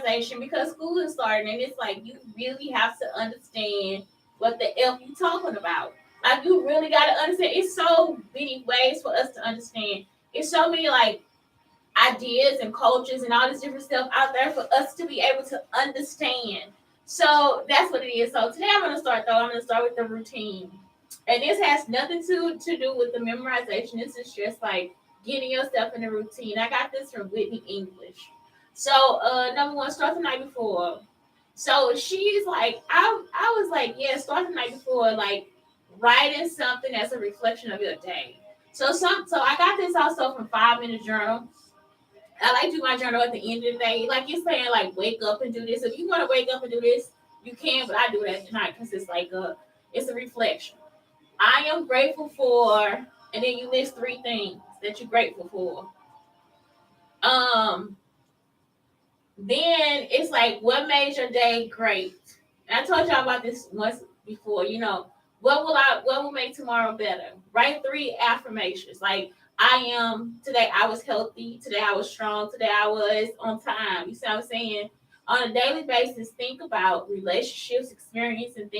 memorization because school is starting and it's like you really have to understand what the F you talking about. Like you really got to understand. It's so many ways for us to understand. It's so many like ideas and cultures and all this different stuff out there for us to be able to understand. So that's what it is. So today I'm going to start though. I'm going to start with the routine. And this has nothing to do with the memorization. This is just like getting yourself in a routine. I got this from Whitney English. So number one, start the night before. So she's like, I was like, yeah, start the night before, like writing something that's a reflection of your day. So I got this also from 5 Minute Journal. I like to do my journal at the end of the day. Like you're saying, like wake up and do this. If you want to wake up and do this, you can, but I do it at night because it's a reflection. I am grateful for, and then you list 3 things that you're grateful for. Um, then it's like what made your day great. And I told y'all about this once before. What will make tomorrow better? Write 3 affirmations. Like I am today. I was healthy. Today I was strong. Today I was on time. You see what I'm saying? On a daily basis, think about relationships, experience, and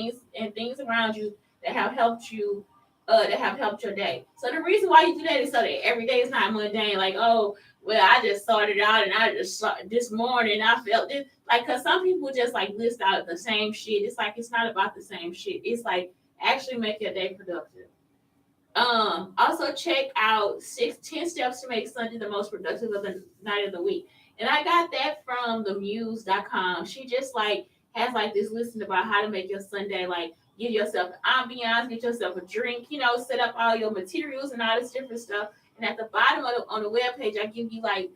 things around you that have helped you. That have helped your day. So the reason why you do that is so that every day is not mundane. Like, oh, well, I just started out and I just saw this morning I felt this. Like, cause some people just like list out the same shit. It's like it's not about the same shit. It's like actually make your day productive. Also check out 10 steps to make Sunday the most productive of the night of the week. And I got that from the muse.com. She just like has like this listing about how to make your Sunday like give yourself an ambiance, get yourself a drink, set up all your materials and all this different stuff. And at the bottom of on the web page, I give you like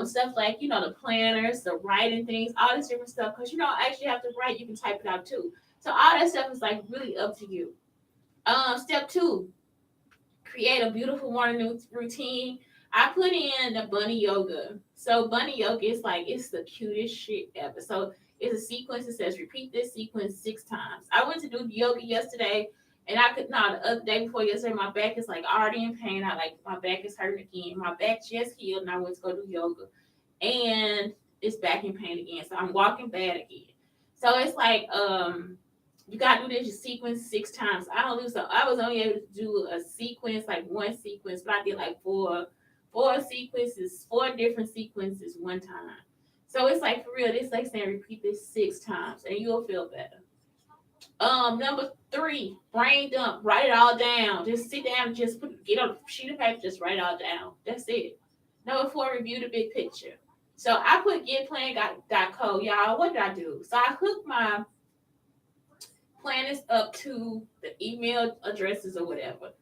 stuff like the planners, the writing things, all this different stuff. Because you don't actually have to write, you can type it out too. So all that stuff is like really up to you. Step 2, create a beautiful morning routine. I put in the bunny yoga. So bunny yoga is like it's the cutest shit ever. So it's a sequence that says repeat this sequence 6 times. I went to do yoga yesterday and I could not the other day before yesterday, my back is like already in pain. I like my back is hurting again. My back just healed and I went to go do yoga. And it's back in pain again. So I'm walking bad again. So it's like you gotta do this sequence 6 times. I don't lose. So I was only able to do a sequence, like one sequence, but I did like four sequences, 4 different sequences one time. So it's like for real, this like saying repeat this 6 times and you'll feel better. Number 3, brain dump. Write it all down. Just sit down, just get on a sheet of paper, just write it all down. That's it. Number 4, review the big picture. So I put getplan.co, y'all. What did I do? So I hooked my planners up to the email addresses or whatever.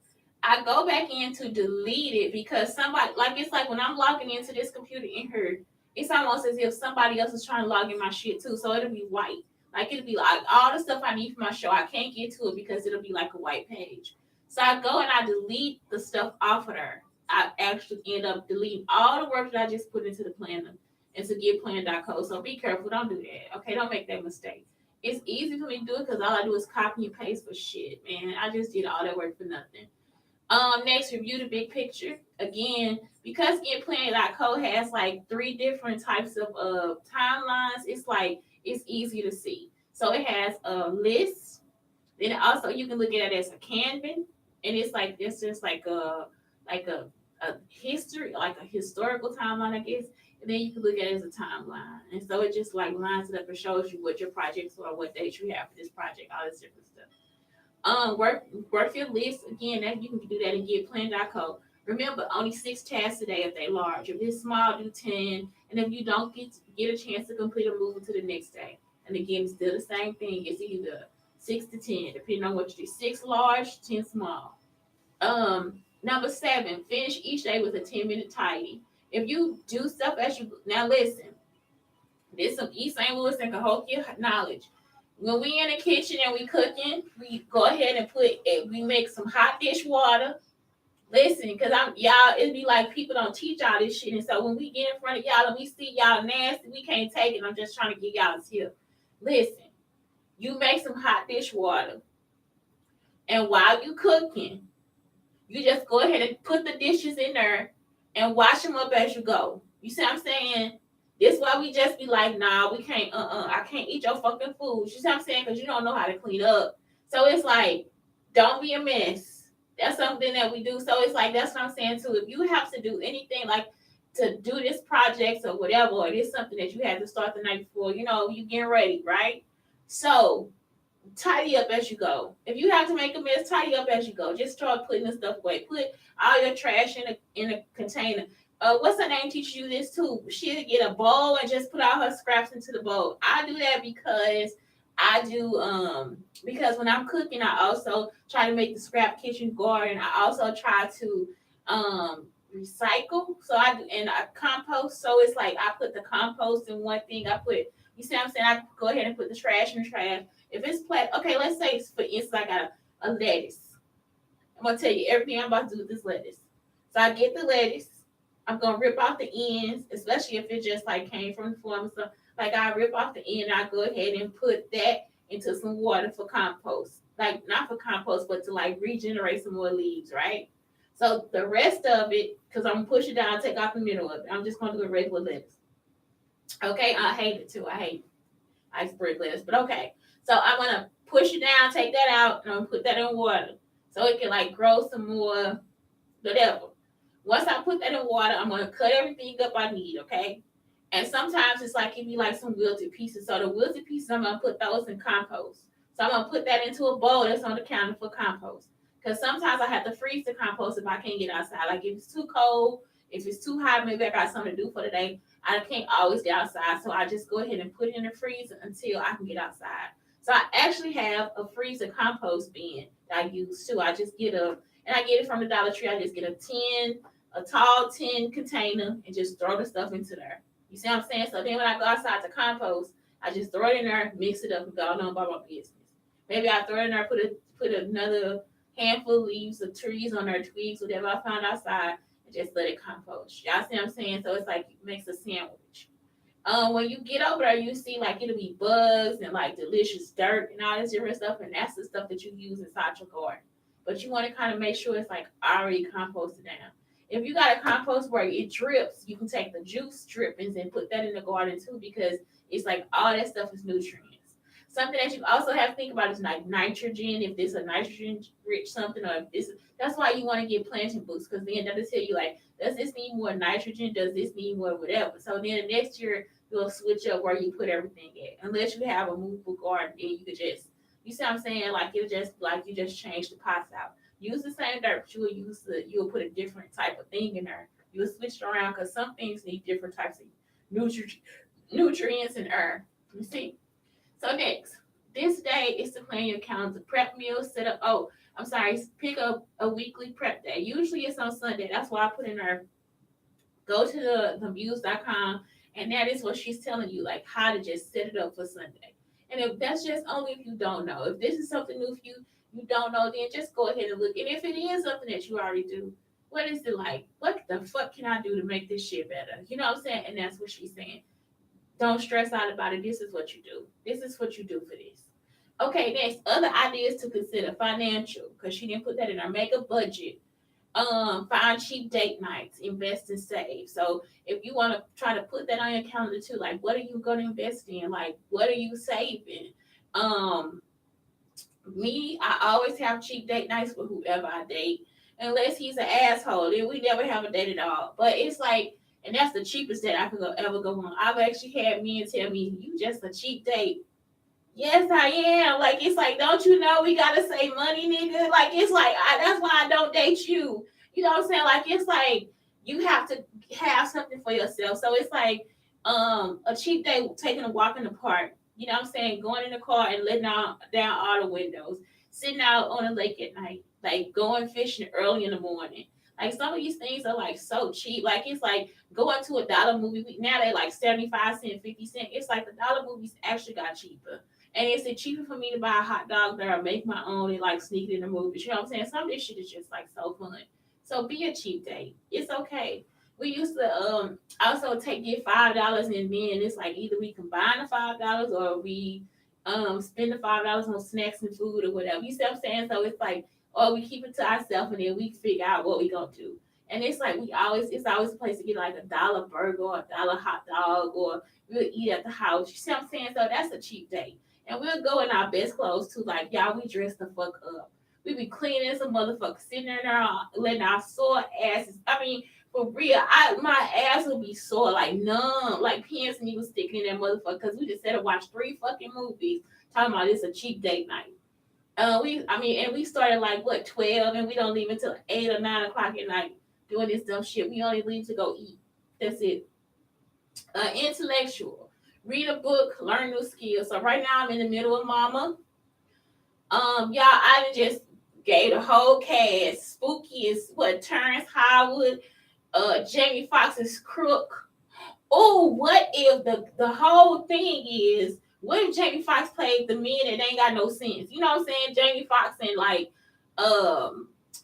I go back in to delete it because somebody like it's like when I'm logging into this computer in here, it's almost as if somebody else is trying to log in my shit too. So it'll be white. Like it'll be like all the stuff I need for my show. I can't get to it because it'll be like a white page. So I go and I delete the stuff off of there. I actually end up deleting all the work that I just put into the planner into getplan.co. So be careful. Don't do that. Okay, don't make that mistake. It's easy for me to do it because all I do is copy and paste for shit, man. I just did all that work for nothing. Next, review the big picture. Again, because getplan.co has like 3 different types of timelines, it's like it's easy to see. So it has a list. Then also you can look at it as a Kanban, and it's just like a history, like a historical timeline, I guess. And then you can look at it as a timeline. And so it just like lines it up and shows you what your projects are, what dates you have for this project, all this different stuff. Work your list again. That you can do that and get plan.co. Remember, only 6 tasks a day if they large. If it's small, do 10. And if you don't get a chance to complete a move to the next day. And again, it's still the same thing. It's either 6 to 10, depending on what you do. 6 large, 10 small. Number 7, finish each day with a 10-minute tidy. If you do stuff as you now listen, there's some East St. Louis and Cahokia knowledge. When we in the kitchen and we cooking, we go ahead and put it. We make some hot dish water. Listen, because I'm y'all, it'd be like people don't teach y'all this shit. And so when we get in front of y'all and we see y'all nasty, we can't take it. I'm just trying to give y'all a tip. Listen, you make some hot dish water. And while you cooking, you just go ahead and put the dishes in there and wash them up as you go. You see what I'm saying? This why we just be like, nah, we can't, I can't eat your fucking food. You see what I'm saying? Because you don't know how to clean up. So it's like, don't be a mess. That's something that we do. So it's like, that's what I'm saying too. If you have to do anything like to do this project or whatever, or it is something that you had to start the night before, you getting ready, right? So tidy up as you go. If you have to make a mess, tidy up as you go. Just start putting the stuff away. Put all your trash in a container. What's her name teaches you this too? She'll get a bowl and just put all her scraps into the bowl. I do that because when I'm cooking, I also try to make the scrap kitchen garden. I also try to recycle. So I do and I compost. So it's like I put the compost in one thing. You see what I'm saying? I go ahead and put the trash in the trash. If it's okay, let's say for instance I got a lettuce. I'm gonna tell you everything I'm about to do with this lettuce. So I get the lettuce. I'm gonna rip off the ends, especially if it just like came from the farm. So like I rip off the end, I go ahead and put that into some water for compost. Like not for compost, but to like regenerate some more leaves, right? So the rest of it, because I'm gonna push it down, take off the middle of it. I'm just gonna do a regular lettuce. Okay, I hate it too. I hate iceberg lettuce, but okay. So I'm gonna push it down, take that out, and I'm gonna put that in water so it can like grow some more, whatever. Once I put that in water, I'm gonna cut everything up I need, okay? And sometimes it's like it be like some wilted pieces. So the wilted pieces, I'm gonna put those in compost. So I'm gonna put that into a bowl that's on the counter for compost. Because sometimes I have to freeze the compost if I can't get outside. Like if it's too cold, if it's too hot, maybe I got something to do for the day. I can't always get outside. So I just go ahead and put it in the freezer until I can get outside. So I actually have a freezer compost bin that I use too. And I get it from the Dollar Tree. I just get a tall tin container, and just throw the stuff into there. You see what I'm saying? So then when I go outside to compost, I just throw it in there, mix it up, and go on about my business. Maybe I throw it in there, put another handful of leaves of trees on there, twigs, whatever I found outside, and just let it compost. Y'all see what I'm saying? So it's like it makes a sandwich. When you get over there, you see like it'll be bugs and like delicious dirt and all this different stuff, and that's the stuff that you use inside your garden. But you want to kind of make sure it's like already composted down. If you got a compost where it drips, you can take the juice drippings and put that in the garden too, because it's like all that stuff is nutrients. Something that you also have to think about is like nitrogen. If this a nitrogen rich something, or if this, that's why you want to get planting books, because then that'll tell you like, does this need more nitrogen? Does this need more whatever? So then the next year you'll switch up where you put everything at. Unless you have a movable garden, then you could just, you see what I'm saying? Like you just change the pots out. Use the same dirt, but you'll put a different type of thing in there. You'll switch it around because some things need different types of nutrients and air. You see? So next, this day is to plan your calendar, prep meals, set up. Oh, I'm sorry, pick up a weekly prep day. Usually it's on Sunday. That's why I put in there. Go to the muse.com, and that is what she's telling you, like how to just set it up for Sunday. And if that's just only if you don't know. If this is something new for you don't know, then just go ahead and look. And if it is something that you already do, what is it like? What the fuck can I do to make this shit better? You know what I'm saying? And that's what she's saying. Don't stress out about it. This is what you do. This is what you do for this. Okay, next, other ideas to consider financial, because she didn't put that in her. Make a budget. Find cheap date nights, invest and save. So if you want to try to put that on your calendar too, like what are you going to invest in? Like what are you saving? Um, I always have cheap date nights with whoever I date, unless he's an asshole. Then we never have a date at all. But it's like, and that's the cheapest date I could ever go on. I've actually had men tell me, "You just a cheap date." Yes, I am. Like it's like, don't you know we gotta save money, nigga? Like it's like that's why I don't date you. You know what I'm saying? Like it's like you have to have something for yourself. So it's like a cheap day taking a walk in the park. You know what I'm saying? Going in the car and letting out down all the windows, sitting out on the lake at night, like going fishing early in the morning. Like some of these things are like so cheap. Like it's like going to a dollar movie. Now they like 75 cents, 50 cents. It's like the dollar movies actually got cheaper. And is it cheaper for me to buy a hot dog there or make my own and like sneak it in the movies? You know what I'm saying? Some of this shit is just like so fun. So be a cheap date. It's okay. We used to also get $5 and then it's like either we combine the $5 or we spend the $5 on snacks and food or whatever. You see what I'm saying? So it's like, or we keep it to ourselves and then we figure out what we gonna do. And it's like it's always a place to get like a dollar burger or a dollar hot dog, or we'll eat at the house. You see what I'm saying? So that's a cheap date. And we'll go in our best clothes too. Like, y'all, we dress the fuck up. We be cleaning as a motherfucker, sitting in there, letting our sore asses. I mean, for real, my ass would be sore, like numb, like pins and needles sticking in that motherfucker. Cause we just sat and watched 3 fucking movies, talking about this a cheap date night. And we started like what 12, and we don't leave until 8 or 9 o'clock at night doing this dumb shit. We only leave to go eat. That's it. Intellectual, read a book, learn new skills. So right now I'm in the middle of Mama. Y'all, I done just gave the whole cast. Spooky is what Terrence Howard, Jamie Foxx's Crook. Oh, what if the whole thing is, what if Jamie Foxx played the men that ain't got no sense? You know what I'm saying? Jamie Foxx and like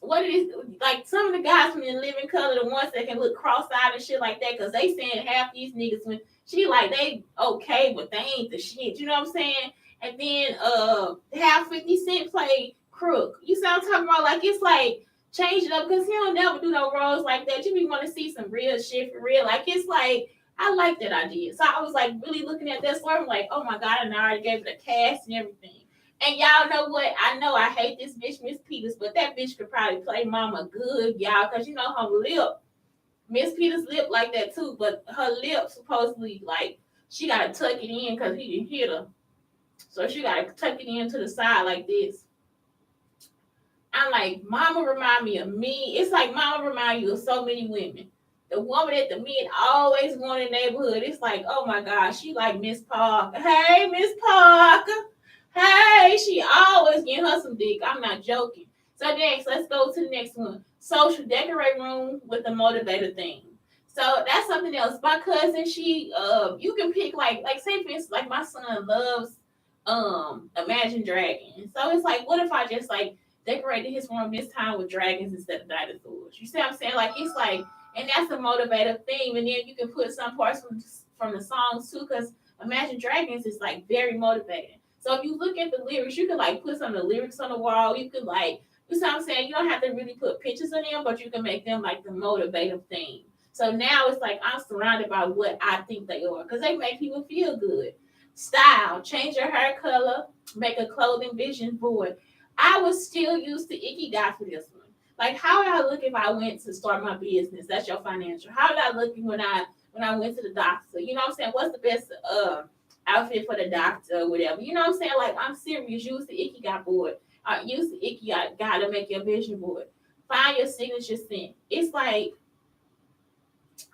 what it is, like some of the guys from the Living Color, the ones that can look cross-eyed and shit like that, because they saying half these niggas when she like they okay, but they ain't the shit. You know what I'm saying? And then have 50 Cent play Crook. You see what I'm talking about? Like it's like change it up, because he don't never do no roles like that. You be want to see some real shit for real. Like it's like I like that idea. So I was like really looking at that story. I'm like, oh my God, and I already gave it a cast and everything. And y'all know what? I know I hate this bitch, Miss Peters, but that bitch could probably play Mama good, y'all, because you know her lip, Miss Peters' lip like that too, but her lip supposedly like she gotta tuck it in because he didn't hit her. So she gotta tuck it in to the side like this. I'm like, Mama remind me of me. It's like Mama remind you of so many women. The woman that the men always want in the neighborhood. It's like, oh my gosh, she like Miss Parker. Hey, Miss Parker. Hey, she always getting her some dick. I'm not joking. So next, let's go to the next one. Social decorate room with the motivator theme. So that's something else. My cousin, she you can pick like say for instance, like my son loves Imagine Dragons. So it's like, what if I just like decorated his room this time with dragons instead of dinosaurs? You see what I'm saying? Like it's like, and that's a motivative theme. And then you can put some parts from the songs too, because Imagine Dragons is like very motivating. So if you look at the lyrics, you can like put some of the lyrics on the wall. You could like, you see what I'm saying? You don't have to really put pictures on them, but you can make them like the motivative theme. So now it's like I'm surrounded by what I think they are, because they make people feel good. Style, change your hair color, make a clothing vision board. I was still used to Ikigai for this one. Like, how would I look if I went to start my business? That's your financial. How did I look when I went to the doctor? You know what I'm saying? What's the best outfit for the doctor or whatever? You know what I'm saying? Like, I'm serious. Use the Ikigai board. Use the Ikigai to make your vision board. Find your signature scent. It's like,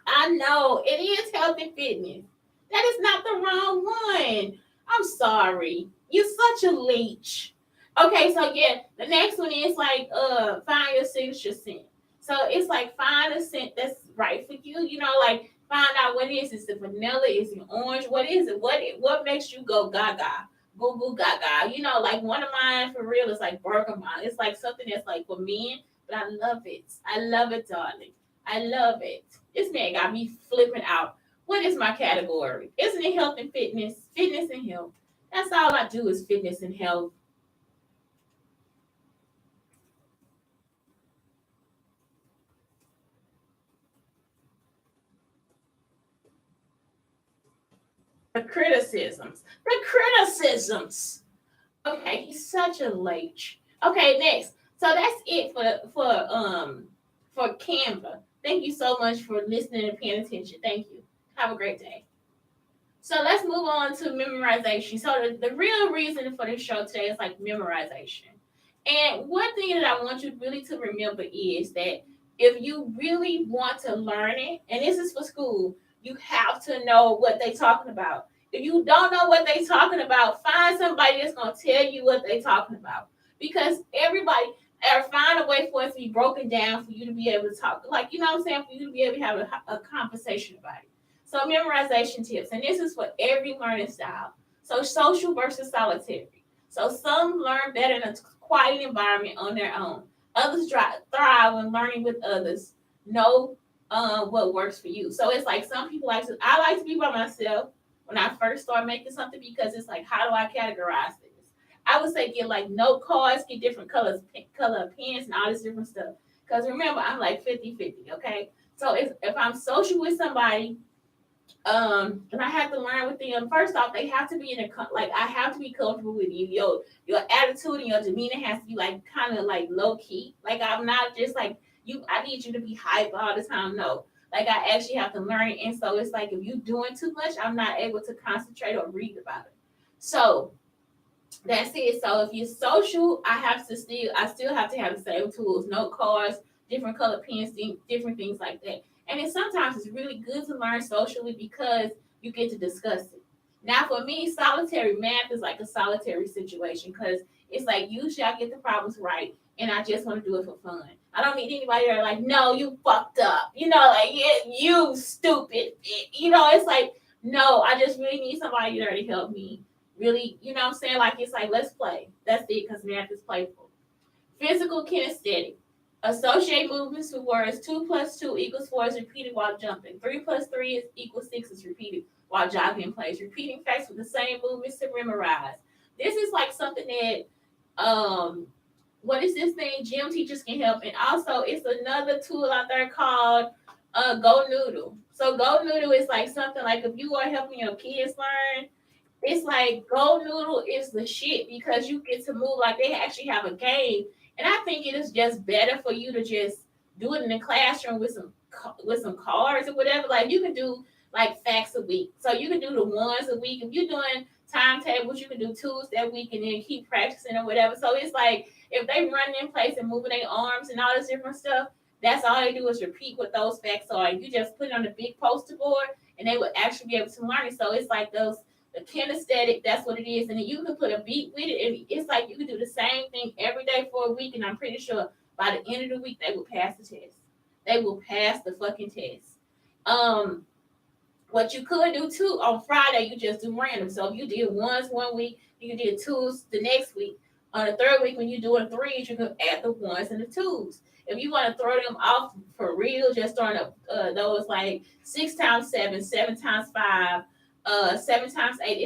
I know it is health and fitness. That is not the wrong one. I'm sorry. You're such a leech. Okay, so yeah, the next one is like find your signature scent. So it's like find a scent that's right for you. You know, like find out what it is. Is it vanilla? Is it orange? What is it? What makes you go gaga? Goo goo gaga. You know, like one of mine for real is like bergamot. It's like something that's like for men, but I love it. I love it, darling. I love it. This man got me flipping out. What is my category? Isn't it health and fitness? Fitness and health. That's all I do is fitness and health. The criticisms. The criticisms. Okay, he's such a leech. Okay, next. So that's it for Canva. Thank you so much for listening and paying attention. Thank you. Have a great day. So let's move on to memorization. So the real reason for this show today is like memorization. And one thing that I want you really to remember is that if you really want to learn it, and this is for school, you have to know what they're talking about. If you don't know what they're talking about, find somebody that's going to tell you what they're talking about. Because everybody, or find a way for it to be broken down for you to be able to talk. Like, you know what I'm saying? For you to be able to have a conversation about it. So memorization tips, and this is for every learning style. So social versus solitary. So some learn better in a quiet environment on their own. Others thrive when learning with others. Know what works for you. So it's like some people like to. I like to be by myself when I first start making something, because it's like, how do I categorize this? I would say get like note cards, get different color of pens and all this different stuff. Because remember, I'm like 50-50, okay? So if I'm social with somebody, and I have to learn with them. First off, they have to be like I have to be comfortable with you. Your attitude and your demeanor has to be like kind of like low key. Like I'm not just like you. I need you to be hype all the time. No, like I actually have to learn. And so it's like if you're doing too much, I'm not able to concentrate or read about it. So that's it. So if you're social, I still have to have the same tools, note cards, different color pens, different things like that. And then sometimes it's really good to learn socially because you get to discuss it. Now for me, solitary math is like a solitary situation because it's like usually I get the problems right and I just want to do it for fun. I don't need anybody there like, no, you fucked up. Like yeah, you stupid. It's like, no, I just really need somebody there to help me really, what I'm saying? Like it's like let's play. That's it, because math is playful. Physical kinesthetic. Associate movements with words 2 plus 2 equals 4 is repeated while jumping. 3 plus 3 is equals 6 is repeated while jogging in place. Repeating facts with the same movements to memorize. This is like something that what is this thing? Gym teachers can help. And also it's another tool out there called Go Noodle. So Go Noodle is like something like if you are helping your kids learn, it's like Go Noodle is the shit because you get to move like they actually have a game, and I think it is just better for you to just do it in the classroom with some cards or whatever. Like you can do like facts a week, so you can do the ones a week. If you're doing timetables, you can do twos that week and then keep practicing or whatever. So it's like if they run in place and moving their arms and all this different stuff, that's all they do is repeat what those facts are. And you just put it on the big poster board, and they would actually be able to learn it. So it's like those the kinesthetic, that's what it is. And then you can put a beat with it. And it's like you can do the same thing every day for a week. And I'm pretty sure by the end of the week, they will pass the test. They will pass the fucking test. Um, what you could do too on Friday, you just do random. So if you did ones one week, you did twos the next week. On the third week, when you're doing threes, you can add the ones and the twos. If you want to throw them off for real, just throwing up those like 6 times 7, 7 times 5, 7 times 8.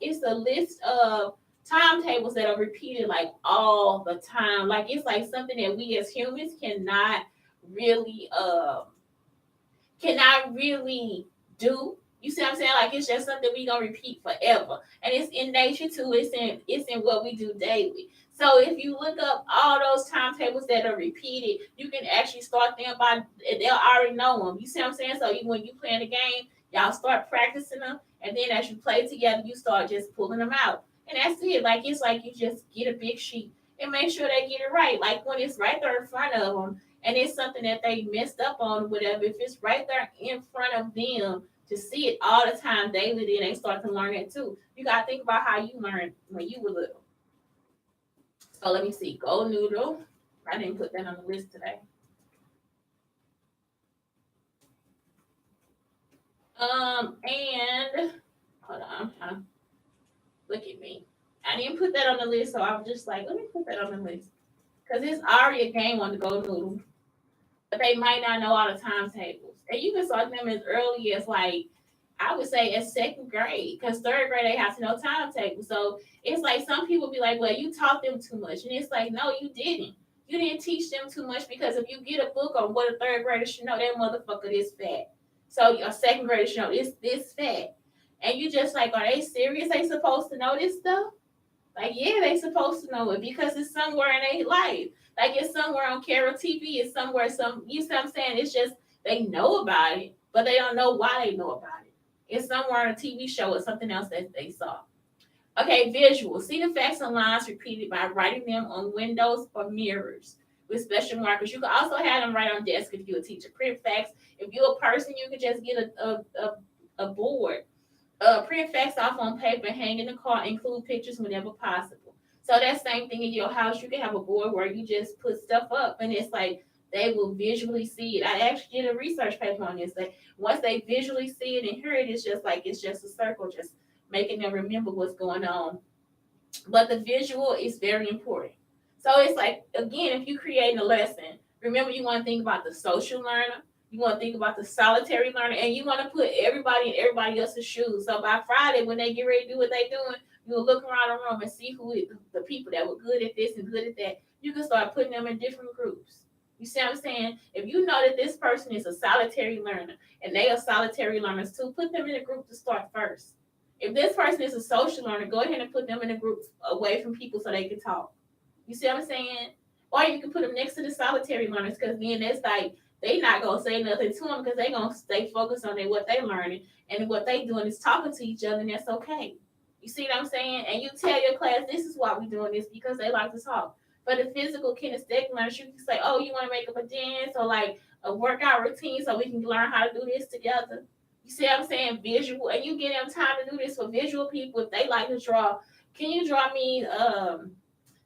It's a list of timetables that are repeated like all the time. Like it's like something that we as humans really cannot really do. You see what I'm saying? Like it's just something we gonna repeat forever, and it's in nature too. It's in what we do daily. So if you look up all those timetables that are repeated, you can actually start them by they'll already know them. You see what I'm saying? So when you playing the game, y'all start practicing them, and then as you play together, you start just pulling them out, and that's it. Like it's like you just get a big sheet and make sure they get it right. Like when it's right there in front of them and it's something that they messed up on or whatever, if it's right there in front of them to see it all the time daily, then they start to learn it too. You gotta think about how you learned when you were little. So let me see. Go Noodle. I didn't put that on the list today. And hold on, I'm trying to look at me. I didn't put that on the list, so I was just like, let me put that on the list. Because it's already a game on the Go Noodle, but they might not know all the timetables. And you can start them as early as like I would say as second grade, because third grade they have to know timetable. So it's like some people be like, well, you taught them too much. And it's like, no, you didn't. You didn't teach them too much because if you get a book on what a third grader should know, that motherfucker is fat. So your second grader should know it's this fat. And you just like, are they serious? They supposed to know this stuff? Like, yeah, they supposed to know it because it's somewhere in their life. Like it's somewhere on Carol TV. It's somewhere you see what I'm saying? It's just they know about it, but they don't know why they know about it. It's somewhere on a TV show or something else that they saw. Okay, visual. See the facts and lines repeated by writing them on windows or mirrors with special markers. You can also have them right on desk if you're a teacher. Print facts. If you're a person, you can just get a board. Print facts off on paper, hang in the car, include pictures whenever possible. So that same thing in your house, you can have a board where you just put stuff up, and it's like they will visually see it. I actually did a research paper on this. That once they visually see it and hear it, it's just a circle, just making them remember what's going on. But the visual is very important. So it's like again, if you're creating a lesson, remember you want to think about the social learner, you want to think about the solitary learner, and you want to put everybody in everybody else's shoes. So by Friday, when they get ready to do what they're doing, you'll look around the room and see the people that were good at this and good at that. You can start putting them in different groups. You see what I'm saying? If you know that this person is a solitary learner and they are solitary learners too, put them in a group to start first. If this person is a social learner, go ahead and put them in a group away from people so they can talk. You see what I'm saying? Or you can put them next to the solitary learners because then that's like they not gonna say nothing to them because they gonna stay focused on what they learning and what they doing is talking to each other and that's okay. You see what I'm saying? And you tell your class this is why we doing this because they like to talk. For the physical kinesthetic learners, you can say, oh, you want to make up a dance or like a workout routine so we can learn how to do this together. You see what I'm saying? Visual, and you get them time to do this for visual people if they like to draw. Can you draw me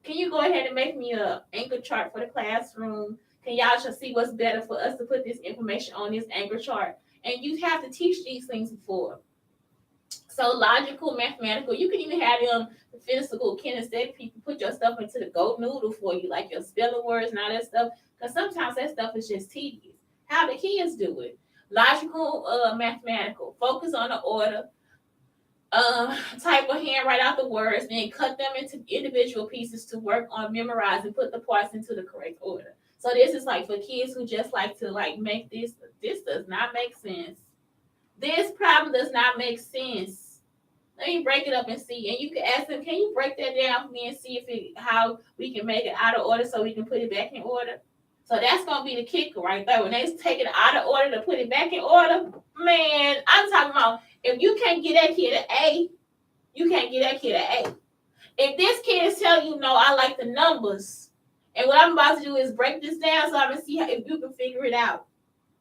can you go ahead and make me a anchor chart for the classroom? Can y'all just see what's better for us to put this information on this anchor chart? And you have to teach these things before. So logical, mathematical, you can even have them the physical, kinesthetic people put your stuff into the goat noodle for you, like your spelling words and all that stuff. Because sometimes that stuff is just tedious. How the kids do it. Logical, mathematical. Focus on the order. Type of hand write out the words, then cut them into individual pieces to work on memorize and put the parts into the correct order. So this is like for kids who just like to like make this. This does not make sense. This problem does not make sense. Let me break it up and see. And you can ask them, can you break that down for me and see if how we can make it out of order so we can put it back in order? So that's gonna be the kicker right there. When they take it out of order to put it back in order, man, I'm talking about if you can't get that kid an A, you can't get that kid an A. If this kid is telling you, no, I like the numbers, and what I'm about to do is break this down so I can see if you can figure it out.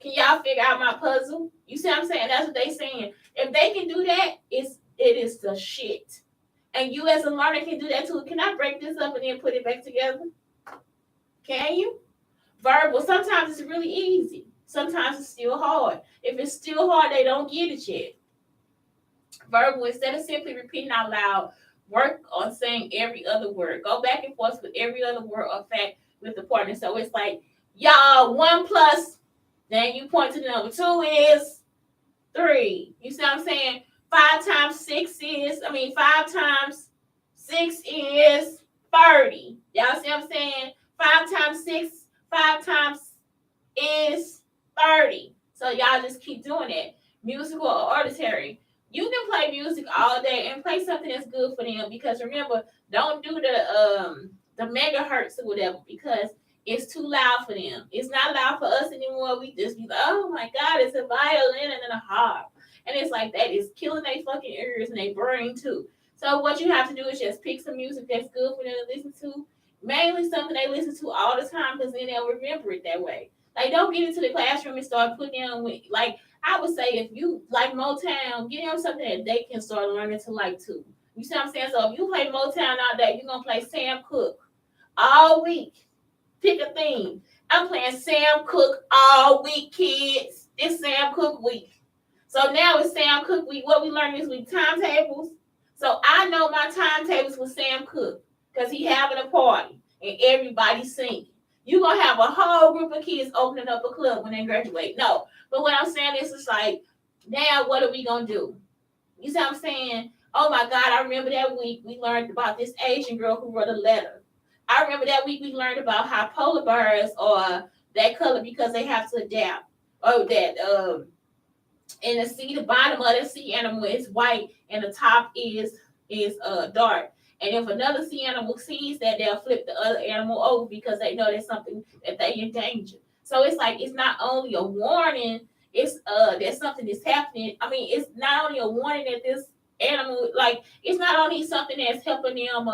Can y'all figure out my puzzle? You see what I'm saying? That's what they saying. If they can do that, it is the shit. And you as a learner can do that too. Can I break this up and then put it back together? Can you? Verbal, sometimes it's really easy. Sometimes it's still hard. If it's still hard, they don't get it yet. Verbal, instead of simply repeating out loud, work on saying every other word. Go back and forth with every other word or fact with the partner. So it's like, y'all, 1 plus, then you point to the number 2 is 3. You see what I'm saying? 5 times 6 is, 5 times 6 is 30. Y'all see what I'm saying? 5 times 6, 5 times is 30. So y'all just keep doing it. Musical or auditory. You can play music all day and play something that's good for them because remember, don't do the megahertz or whatever because it's too loud for them. It's not loud for us anymore. We just be like, oh my God, it's a violin and then a harp. And it's like that is killing their fucking ears and their brain too. So what you have to do is just pick some music that's good for them to listen to. Mainly something they listen to all the time because then they'll remember it that way. Like, don't get into the classroom and start putting them with, like, I would say if you like Motown, get them something that they can start learning to like too. You see what I'm saying? So if you play Motown all day, you're going to play Sam Cooke all week. Pick a theme. I'm playing Sam Cooke all week, kids. It's Sam Cooke week. So now it's Sam Cooke week. What we learned this week, timetables. So I know my timetables with Sam Cooke because he having a party and everybody's singing. You're going to have a whole group of kids opening up a club when they graduate. No. But what I'm saying is like, now what are we going to do? You see what I'm saying? Oh, my God, I remember that week we learned about this Asian girl who wrote a letter. I remember that week we learned about how polar bears are that color because they have to adapt. Oh, that and the sea, the bottom of the sea animal is white and the top is dark. And if another sea animal sees that, they'll flip the other animal over because they know there's something that they in danger. So it's like it's not only a warning, it's that something is happening. It's not only a warning that this animal, like, it's not only something that's helping them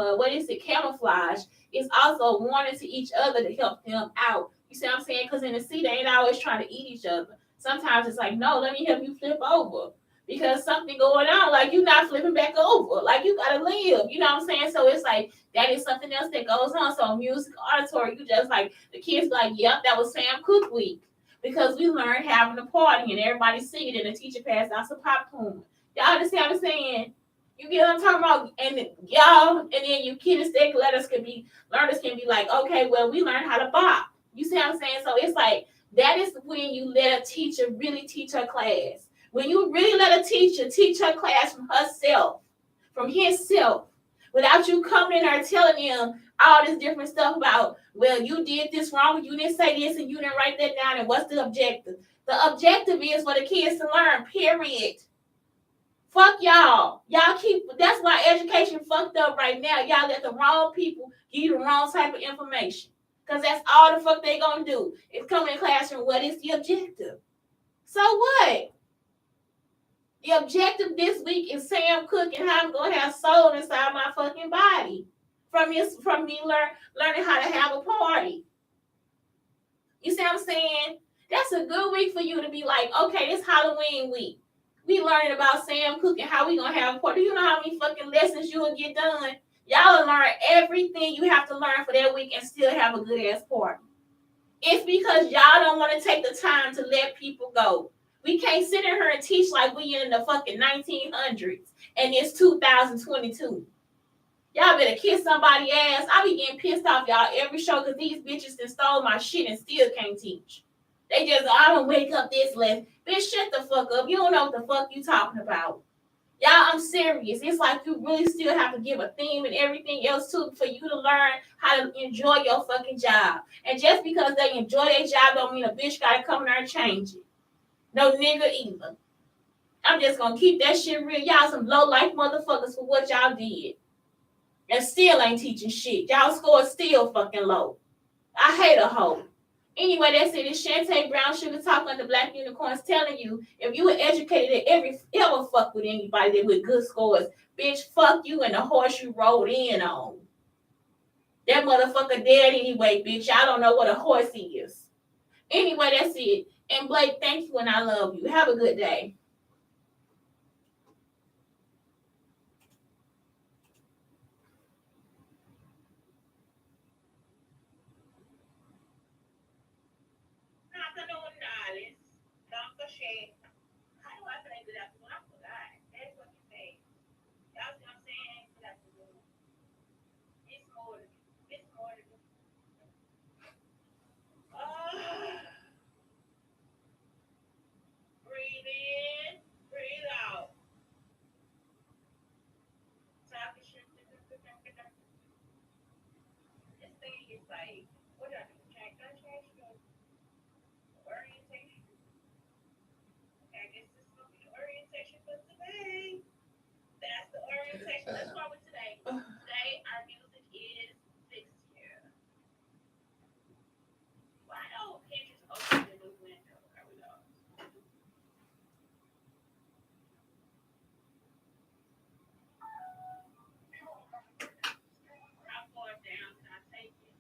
camouflage. It's also a warning to each other to help them out. You see what I'm saying? Because in the sea, they ain't always trying to eat each other. Sometimes it's like, no, let me help you flip over because something going on. Like, you're not flipping back over. Like, you got to live. You know what I'm saying? So it's like, that is something else that goes on. So music, auditory, you just like, the kids like, yep, that was Sam Cooke week because we learned having a party and everybody singing and the teacher passed out some popcorn. Y'all understand what I'm saying? You get what I'm talking about? And y'all, and then you kinesthetic learners can be like, okay, well, we learned how to bop. You see what I'm saying? So it's like, that is when you let a teacher really teach her class. When you really let a teacher teach her class from herself, from himself, without you coming in there telling them all this different stuff about, well, you did this wrong, you didn't say this, and you didn't write that down, and what's the objective? The objective is for the kids to learn, period. Fuck y'all. Y'all keep, that's why education fucked up right now. Y'all let the wrong people give you the wrong type of information. Because that's all the fuck they gonna do. Is come in the classroom, what is the objective? So what? The objective this week is Sam Cooke and how I'm gonna have soul inside my fucking body. From me learning how to have a party. You see what I'm saying? That's a good week for you to be like, okay, this Halloween week. We learning about Sam Cooke and how we gonna have a party. Do you know how many fucking lessons you will get done? Y'all will learn everything you have to learn for that week and still have a good ass party. It's because y'all don't want to take the time to let people go. We can't sit in here and teach like we in the fucking 1900s and it's 2022. Y'all better kiss somebody ass. I be getting pissed off y'all every show because these bitches that stole my shit and still can't teach. They just, I don't wake up this less. Bitch, shut the fuck up. You don't know what the fuck you talking about. Y'all, I'm serious. It's like you really still have to give a theme and everything else too for you to learn how to enjoy your fucking job. And just because they enjoy their job don't mean a bitch gotta come in there and change it. No nigga either. I'm just gonna keep that shit real. Y'all some low life motherfuckers for what y'all did. And still ain't teaching shit. Y'all score still fucking low. I hate a hoe. Anyway, that's it. It's Shante Brown Sugar Talk on the Black Unicorns telling you if you were educated and ever fuck with anybody that with good scores, bitch, fuck you and the horse you rode in on. That motherfucker dead anyway, bitch. Y'all don't know what a horse is. Anyway, that's it. And Blake, thank you and I love you. Have a good day. Afternoon, darling. Don't forget. How do I say good afternoon? I forgot. That's what you say. Y'all see what I'm saying? Good afternoon. It's morning. It's morning. Breathe in, breathe out. Talking shit. This thing is like, what do I do? Check, orientation. Okay, I guess this is gonna be the orientation for today. That's the orientation. Let's start with today. Today, our music is sixth year. Why don't Pinterest open the new window? There we go. How far down can I take it?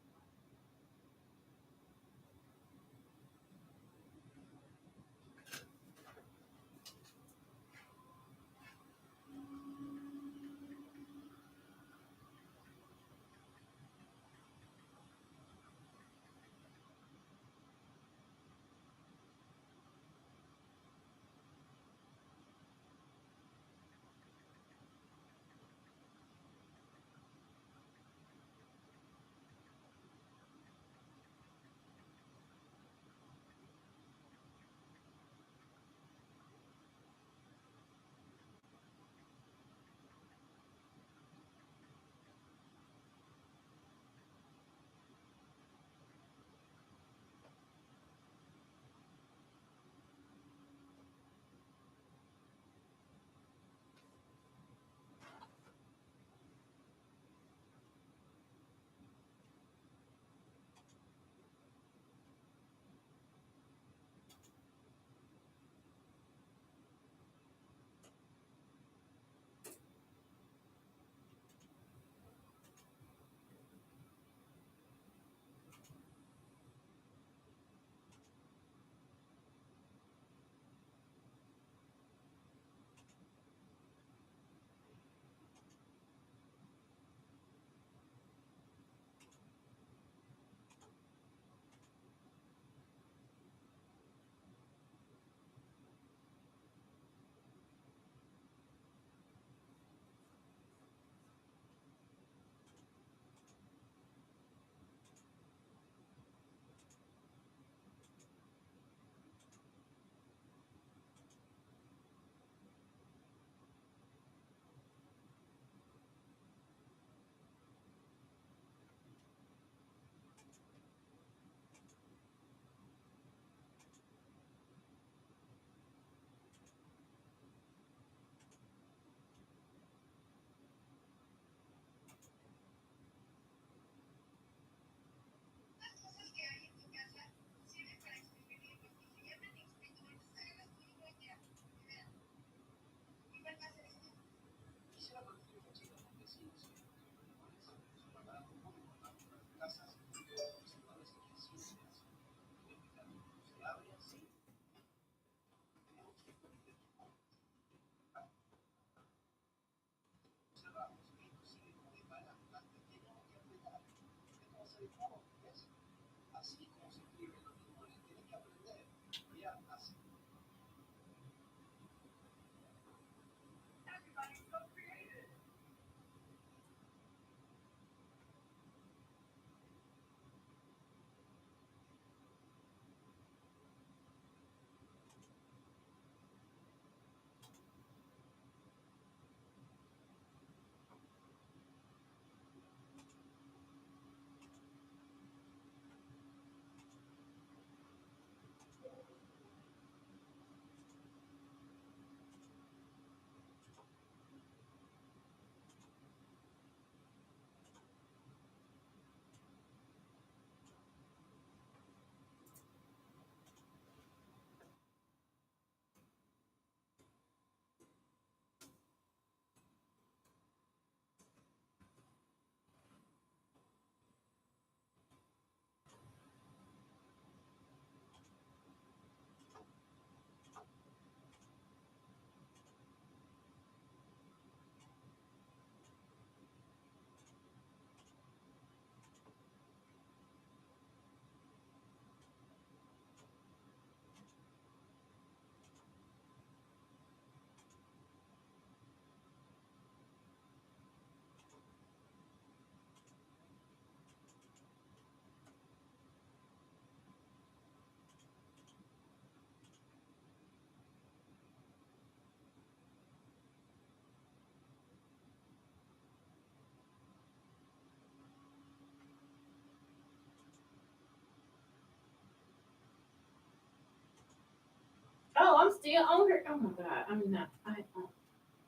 Oh, I'm still on here. Oh my god, I'm not.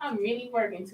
I'm really working